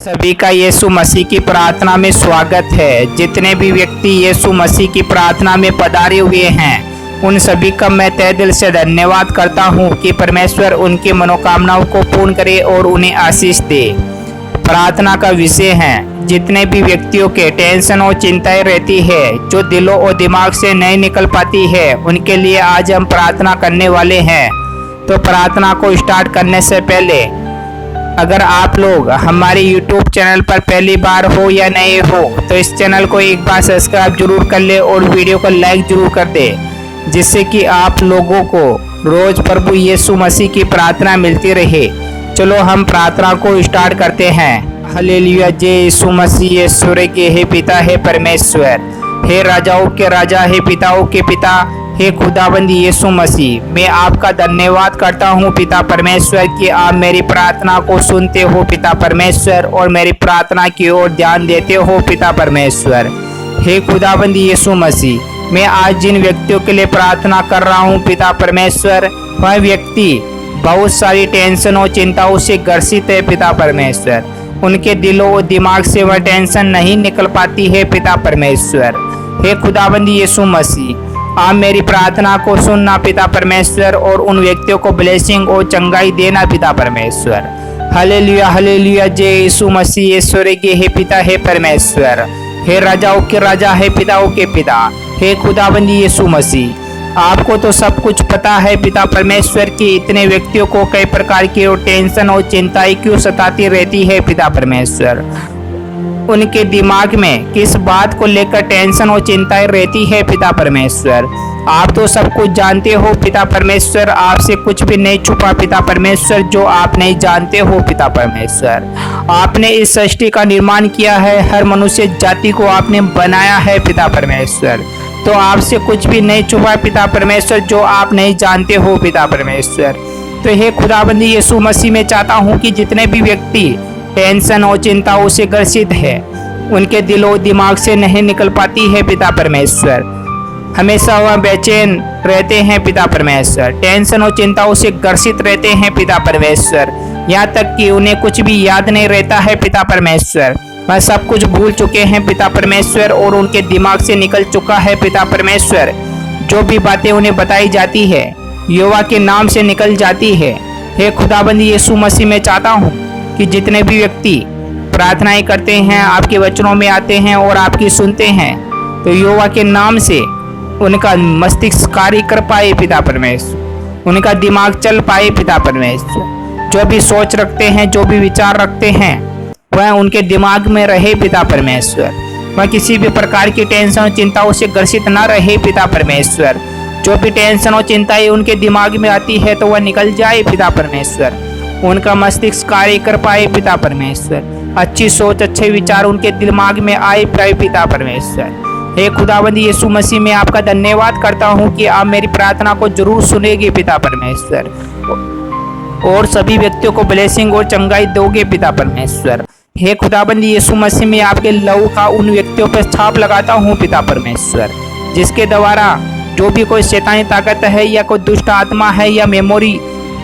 सभी का यीशु मसीह की प्रार्थना में स्वागत है। जितने भी व्यक्ति यीशु मसीह की प्रार्थना में पधारे हुए हैं उन सभी का मैं तहे दिल से धन्यवाद करता हूं कि परमेश्वर उनकी मनोकामनाओं को पूर्ण करे और उन्हें आशीष दे। प्रार्थना का विषय है, जितने भी व्यक्तियों के टेंशन और चिंताएं रहती है जो दिलों और दिमाग से नहीं निकल पाती है, उनके लिए आज हम प्रार्थना करने वाले हैं। तो प्रार्थना को स्टार्ट करने से पहले अगर आप लोग हमारे YouTube चैनल पर पहली बार हो या नए हो तो इस चैनल को एक बार सब्सक्राइब जरूर कर ले और वीडियो को लाइक जरूर कर दे, जिससे कि आप लोगों को रोज प्रभु यीशु मसीह की प्रार्थना मिलती रहे। चलो हम प्रार्थना को स्टार्ट करते हैं। हालेलुया। जय यीशु मसीह। ईश्वर के हे पिता हे परमेश्वर, हे राजाओं के राजा, हे पिताओं के पिता, हे खुदाबंद यीशु मसीह, मैं आपका धन्यवाद करता हूँ पिता परमेश्वर कि आप मेरी प्रार्थना को सुनते हो पिता परमेश्वर और मेरी प्रार्थना की ओर ध्यान देते हो पिता परमेश्वर। हे खुदाबंद यीशु मसीह, मैं आज जिन व्यक्तियों के लिए प्रार्थना कर रहा हूँ पिता परमेश्वर, वह व्यक्ति बहुत सारी टेंशन और चिंताओं से ग्रसित है पिता परमेश्वर। उनके दिलों और दिमाग से वह टेंशन नहीं निकल पाती है पिता परमेश्वर। हे खुदाबंद यीशु मसीह, आप मेरी प्रार्थना को सुनना पिता परमेश्वर और उन व्यक्तियों को ब्लेसिंग और चंगाई देना पिता परमेश्वर। Hallelujah hallelujah. जय यीशु मसीह। ईश्वर के हे पिता हे परमेश्वर, हे राजाओं के राजा, हे पिताओं के पिता, हे खुदाबंद यीशु मसीह, आपको तो सब कुछ पता है पिता परमेश्वर कि इतने व्यक्तियों को कई प्रकार की और टेंशन और चिंताएं क्यों सताती रहती है पिता परमेश्वर। उनके दिमाग में किस बात को लेकर टेंशन और चिंताएं रहती है पिता परमेश्वर। आप तो सब कुछ जानते हो पिता परमेश्वर, आपसे कुछ भी नहीं छुपा पिता परमेश्वर जो आप नहीं जानते हो पिता परमेश्वर। आपने इस सृष्टि का निर्माण किया है, हर मनुष्य जाति को आपने बनाया है पिता परमेश्वर, तो आपसे कुछ भी नहीं छुपा पिता परमेश्वर जो आप नहीं जानते हो पिता परमेश्वर। तो हे खुदाबंद यीशु मसीह, मैं चाहता हूँ कि जितने भी व्यक्ति टेंशन और चिंताओं से ग्रसित है, उनके दिलो दिमाग से नहीं निकल पाती है पिता परमेश्वर, हमेशा वह बेचैन रहते हैं पिता परमेश्वर, टेंशन और चिंताओं से ग्रसित रहते हैं पिता परमेश्वर, यहाँ तक कि उन्हें कुछ भी याद नहीं रहता है पिता परमेश्वर। वह सब कुछ भूल चुके हैं पिता परमेश्वर और उनके दिमाग से निकल चुका है पिता परमेश्वर। जो भी बातें उन्हें बताई जाती है यहोवा के नाम से निकल जाती है। हे खुदाबंद यीशु मसीह, मैं चाहता हूँ कि जितने भी व्यक्ति प्रार्थनाएं करते हैं, आपके वचनों में आते हैं और आपकी सुनते हैं, तो यहोवा के नाम से उनका मस्तिष्क कार्य कर पाए पिता परमेश्वर, उनका दिमाग चल पाए पिता परमेश्वर। जो भी सोच रखते हैं, जो भी विचार रखते हैं, वह उनके दिमाग में रहे पिता परमेश्वर। वह किसी भी प्रकार की टेंशन और चिंताओं से ग्रसित न रहे पिता परमेश्वर। जो भी टेंशन और चिंताएं उनके दिमाग में आती है तो वह निकल जाए पिता परमेश्वर, उनका मस्तिष्क कार्य कर पाए पिता परमेश्वर, अच्छी सोच अच्छे विचार उनके दिमाग में आए पाए पिता परमेश्वर। हे खुदाबंद यीशु मसीह, मैं आपका धन्यवाद करता हूँ कि आप मेरी प्रार्थना को जरूर सुनेंगे पिता परमेश्वर और सभी व्यक्तियों को ब्लेसिंग और चंगाई दोगे पिता परमेश्वर। हे खुदाबंद यीशु मसीह, मैं आपके लहू का उन व्यक्तियों पर छाप लगाता हूँ पिता परमेश्वर, जिसके द्वारा जो भी कोई शैतानी ताकत है या कोई दुष्ट आत्मा है या मेमोरी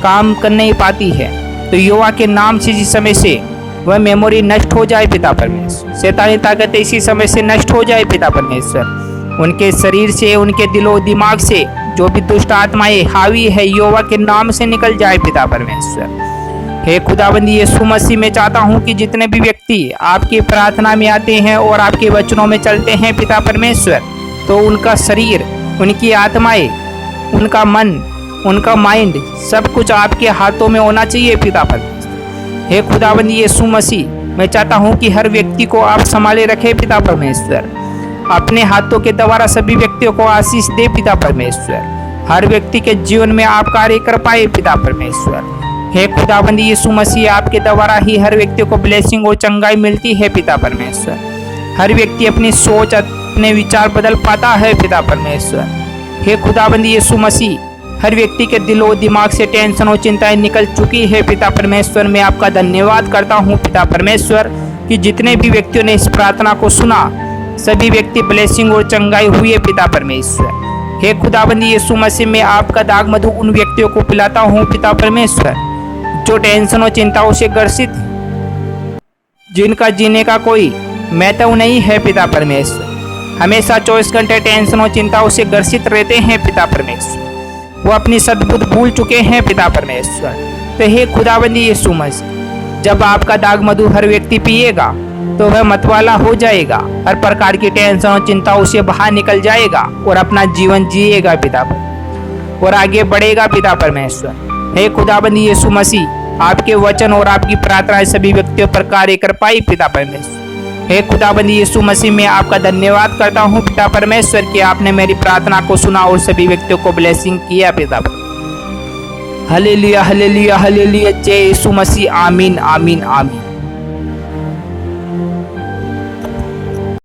काम कर नहीं पाती है, तो यहोवा के नाम से इसी समय से वह मेमोरी नष्ट हो जाए पिता परमेश्वर। शैतानी ताकत इसी समय से नष्ट हो जाए पिता परमेश्वर। उनके शरीर से, उनके दिलो दिमाग से जो भी दुष्ट आत्माएं हावी है, यहोवा के नाम से निकल जाए पिता परमेश्वर। हे खुदाबंद यीशु मसीह, मैं चाहता हूँ कि जितने भी व्यक्ति आपकी प्रार्थना में आते हैं और आपके वचनों में चलते हैं पिता परमेश्वर, तो उनका शरीर, उनकी आत्माएं, उनका मन, उनका माइंड, सब कुछ आपके हाथों में होना चाहिए पिता परमेश्वर। हे खुदाबंद यीशु मसीह, मैं चाहता हूँ कि हर व्यक्ति को आप संभाले रखे पिता परमेश्वर, अपने हाथों के द्वारा सभी व्यक्तियों को आशीष दे पिता परमेश्वर। हर व्यक्ति के जीवन में आप कार्य कर पाए पिता परमेश्वर। हे खुदाबंद यीशु मसीह, आपके द्वारा ही हर व्यक्ति को ब्लेसिंग और चंगाई मिलती है पिता परमेश्वर। हर व्यक्ति अपनी सोच, अपने विचार बदल पाता है पिता परमेश्वर। हे खुदाबंद यीशु मसीह, हर व्यक्ति के दिलो दिमाग से टेंशन और चिंताएं निकल चुकी है पिता परमेश्वर। मैं आपका धन्यवाद करता हूँ पिता परमेश्वर कि जितने भी व्यक्तियों ने इस प्रार्थना को सुना, सभी व्यक्ति ब्लेसिंग और चंगाई हुई पिता परमेश्वर। हे खुदाबंद यीशु मसीह, मैं आपका दाग मधु उन व्यक्तियों को पिलाता हूँ पिता परमेश्वर जो टेंशन और चिंताओं से ग्रसित जिनका जीने का कोई महत्व नहीं है पिता परमेश्वर, हमेशा 24 घंटे टेंशन और चिंताओं से ग्रसित रहते हैं पिता परमेश्वर, वो अपनी सद्बुद्ध भूल चुके हैं पिता परमेश्वर। तो हे खुदाबंदी यीशु मसीह, जब आपका दाग मधु हर व्यक्ति पिएगा तो वह मतवाला हो जाएगा, हर प्रकार की टेंशन और चिंताओं से बाहर निकल जाएगा और अपना जीवन जिएगा पिता पर और आगे बढ़ेगा पिता परमेश्वर। हे खुदाबंदी यीशु मसीह, आपके वचन और आपकी प्रार्थनाएं सभी व्यक्तियों पर कार्य कर पाई पिता परमेश्वर। हे खुदाबंदी यीशु मसीह, मैं आपका धन्यवाद करता हूँ पिता परमेश्वर कि आपने मेरी प्रार्थना को सुना और सभी व्यक्तियों को ब्लेसिंग किया पिता परमेश्वर। हालेलुया हालेलुया हालेलुया, जय यीशु मसीह, आमीन आमीन आमीन।